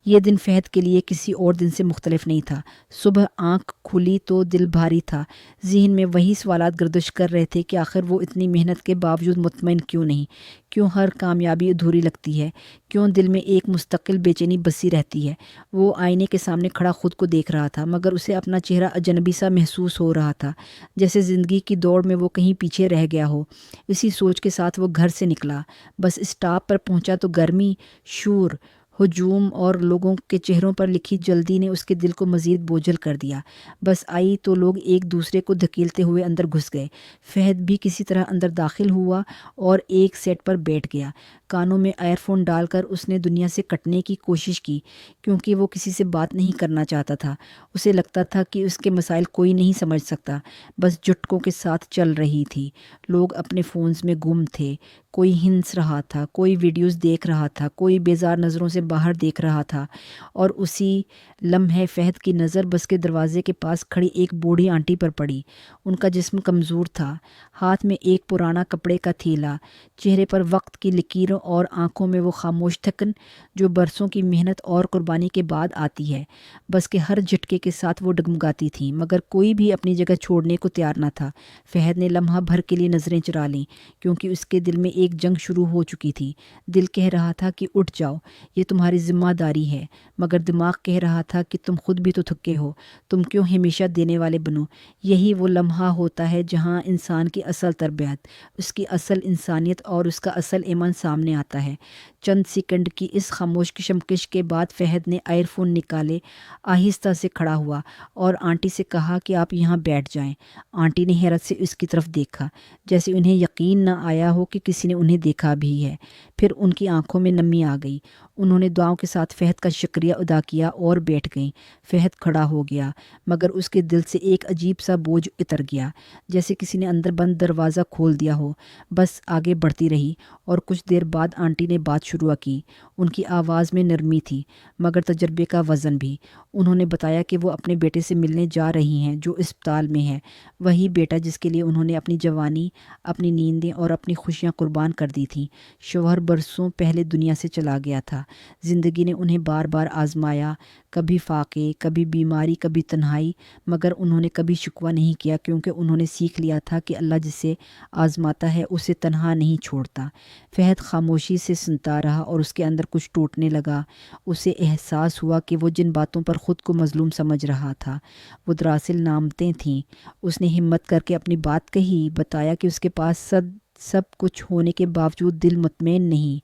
یہ دن فہد کے لیے کسی اور دن سے مختلف نہیں تھا۔ صبح آنکھ کھلی تو دل بھاری تھا، ذہن میں وہی سوالات گردش کر رہے تھے کہ آخر وہ اتنی محنت کے باوجود مطمئن کیوں نہیں، کیوں ہر کامیابی ادھوری لگتی ہے، کیوں دل میں ایک مستقل بے چینی بسی رہتی ہے۔ وہ آئینے کے سامنے کھڑا خود کو دیکھ رہا تھا، مگر اسے اپنا چہرہ اجنبی سا محسوس ہو رہا تھا، جیسے زندگی کی دوڑ میں وہ کہیں پیچھے رہ گیا ہو۔ اسی سوچ کے ساتھ وہ گھر سے نکلا۔ بس اسٹاپ پر پہنچا تو گرمی، شور، ہجوم اور لوگوں کے چہروں پر لکھی جلدی نے اس کے دل کو مزید بوجھل کر دیا۔ بس آئی تو لوگ ایک دوسرے کو دھکیلتے ہوئے اندر گھس گئے۔ فہد بھی کسی طرح اندر داخل ہوا اور ایک سیٹ پر بیٹھ گیا۔ کانوں میں ایئر فون ڈال کر اس نے دنیا سے کٹنے کی کوشش کی، کیونکہ وہ کسی سے بات نہیں کرنا چاہتا تھا۔ اسے لگتا تھا کہ اس کے مسائل کوئی نہیں سمجھ سکتا، بس جھٹکوں کے ساتھ چل رہی تھی۔ لوگ اپنے فونز میں گم تھے، کوئی ہنس رہا تھا، کوئی ویڈیوز دیکھ رہا تھا، کوئی بیزار نظروں سے باہر دیکھ رہا تھا، اور اسی لمحے فہد کی نظر بس کے دروازے کے پاس کھڑی ایک بوڑھی آنٹی پر پڑی۔ ان کا جسم کمزور تھا، ہاتھ میں ایک پرانا کپڑے کا تھیلا، چہرے پر وقت کی لکیروں اور آنکھوں میں وہ خاموش تھکن جو برسوں کی محنت اور قربانی کے بعد آتی ہے۔ بس کے ہر جھٹکے کے ساتھ وہ ڈگمگاتی تھی، مگر کوئی بھی اپنی جگہ چھوڑنے کو تیار نہ تھا۔ فہد نے لمحہ بھر کے لیے نظریں چرا لیں، کیونکہ اس کے دل میں ایک جنگ شروع ہو چکی تھی۔ دل کہہ رہا تھا کہ اٹھ جاؤ، یہ تمہاری ذمہ داری ہے، مگر دماغ کہہ رہا تھا کہ تم خود بھی تو تھکے ہو، تم کیوں ہمیشہ دینے والے بنو۔ یہی وہ لمحہ ہوتا ہے جہاں انسان کی اصل تربیت، اس کی اصل انسانیت اور اس کا اصل ایمان سامنے آتا ہے۔ چند سیکنڈ کی اس خاموش کشمکش کے بعد فہد نے ایئر فون نکالے، آہستہ سے کھڑا ہوا اور آنٹی سے کہا کہ آپ یہاں بیٹھ جائیں۔ آنٹی نے حیرت سے اس کی طرف دیکھا، جیسے انہیں یقین نہ آیا ہو کہ کسی نے انہیں دیکھا بھی ہے۔ پھر ان کی آنکھوں میں نمی آ گئی۔ انہوں نے دعاؤں کے ساتھ فہد کا شکریہ ادا کیا اور بیٹھ گئیں۔ فہد کھڑا ہو گیا، مگر اس کے دل سے ایک عجیب سا بوجھ اتر گیا، جیسے کسی نے اندر بند دروازہ کھول دیا ہو۔ بس آگے بڑھتی رہی، اور کچھ دیر بعد آنٹی نے بات شروع کی۔ ان کی آواز میں نرمی تھی، مگر تجربے کا وزن بھی۔ انہوں نے بتایا کہ وہ اپنے بیٹے سے ملنے جا رہی ہیں جو اسپتال میں ہے، وہی بیٹا جس کے لیے انہوں نے اپنی جوانی، اپنی نیندیں اور اپنی خوشیاں قربان کر دی تھیں۔ شوہر برسوں پہلے دنیا سے چلا گیا تھا۔ زندگی نے انہیں بار بار آزمایا، کبھی فاقے، کبھی بیماری، کبھی تنہائی، مگر انہوں نے کبھی شکوہ نہیں کیا، کیونکہ انہوں نے سیکھ لیا تھا کہ اللہ جسے آزماتا ہے اسے تنہا نہیں چھوڑتا۔ فہد خاموشی سے سنتا رہا اور اس کے اندر کچھ ٹوٹنے لگا۔ اسے احساس ہوا کہ وہ جن باتوں پر خود کو مظلوم سمجھ رہا تھا وہ دراصل نعمتیں تھیں۔ اس نے ہمت کر کے اپنی بات کہی، بتایا کہ اس کے پاس سب کچھ ہونے کے باوجود دل مطمئن نہیں۔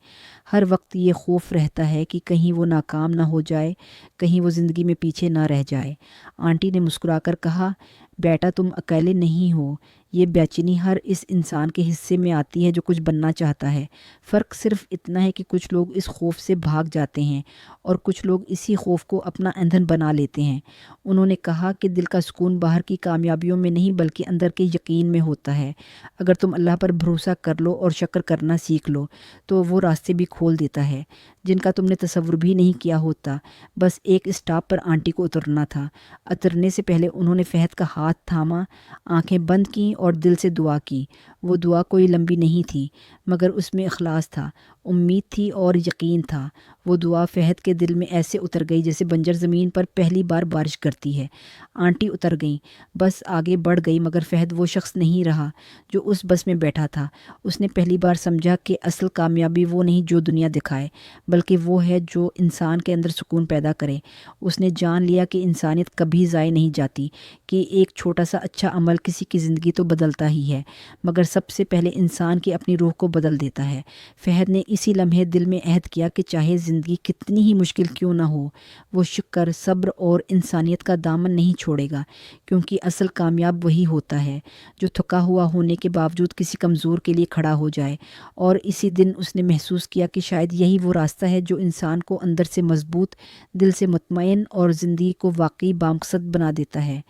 ہر وقت یہ خوف رہتا ہے کہ کہیں وہ ناکام نہ ہو جائے، کہیں وہ زندگی میں پیچھے نہ رہ جائے۔ آنٹی نے مسکرا کر کہا، بیٹا تم اکیلے نہیں ہو، یہ بے چینی ہر اس انسان کے حصے میں آتی ہے جو کچھ بننا چاہتا ہے۔ فرق صرف اتنا ہے کہ کچھ لوگ اس خوف سے بھاگ جاتے ہیں اور کچھ لوگ اسی خوف کو اپنا ایندھن بنا لیتے ہیں۔ انہوں نے کہا کہ دل کا سکون باہر کی کامیابیوں میں نہیں بلکہ اندر کے یقین میں ہوتا ہے۔ اگر تم اللہ پر بھروسہ کر لو اور شکر کرنا سیکھ لو تو وہ راستے بھی کھول دیتا ہے جن کا تم نے تصور بھی نہیں کیا ہوتا۔ بس ایک اسٹاپ پر آنٹی کو اترنا تھا۔ اترنے سے پہلے انہوں نے فہد کا ہاتھ تھاما، آنکھیں بند کیں اور دل سے دعا کی۔ وہ دعا کوئی لمبی نہیں تھی، مگر اس میں اخلاص تھا، امید تھی اور یقین تھا۔ وہ دعا فہد کے دل میں ایسے اتر گئی جیسے بنجر زمین پر پہلی بار بارش کرتی ہے۔ آنٹی اتر گئیں، بس آگے بڑھ گئی، مگر فہد وہ شخص نہیں رہا جو اس بس میں بیٹھا تھا۔ اس نے پہلی بار سمجھا کہ اصل کامیابی وہ نہیں جو دنیا دکھائے، بلکہ وہ ہے جو انسان کے اندر سکون پیدا کرے۔ اس نے جان لیا کہ انسانیت کبھی ضائع نہیں جاتی، کہ ایک چھوٹا سا اچھا عمل کسی کی زندگی تو بدلتا ہی ہے، مگر سب سے پہلے انسان کی اپنی روح کو بدل دیتا ہے۔ فہد نے اسی لمحے دل میں عہد کیا کہ چاہے زندگی کتنی ہی مشکل کیوں نہ ہو، وہ شکر، صبر اور انسانیت کا دامن نہیں چھوڑے گا، کیونکہ اصل کامیاب وہی ہوتا ہے جو تھکا ہوا ہونے کے باوجود کسی کمزور کے لیے کھڑا ہو جائے۔ اور اسی دن اس نے محسوس کیا کہ شاید یہی وہ راستہ ہے جو انسان کو اندر سے مضبوط، دل سے مطمئن اور زندگی کو واقعی بامقصد بنا دیتا ہے۔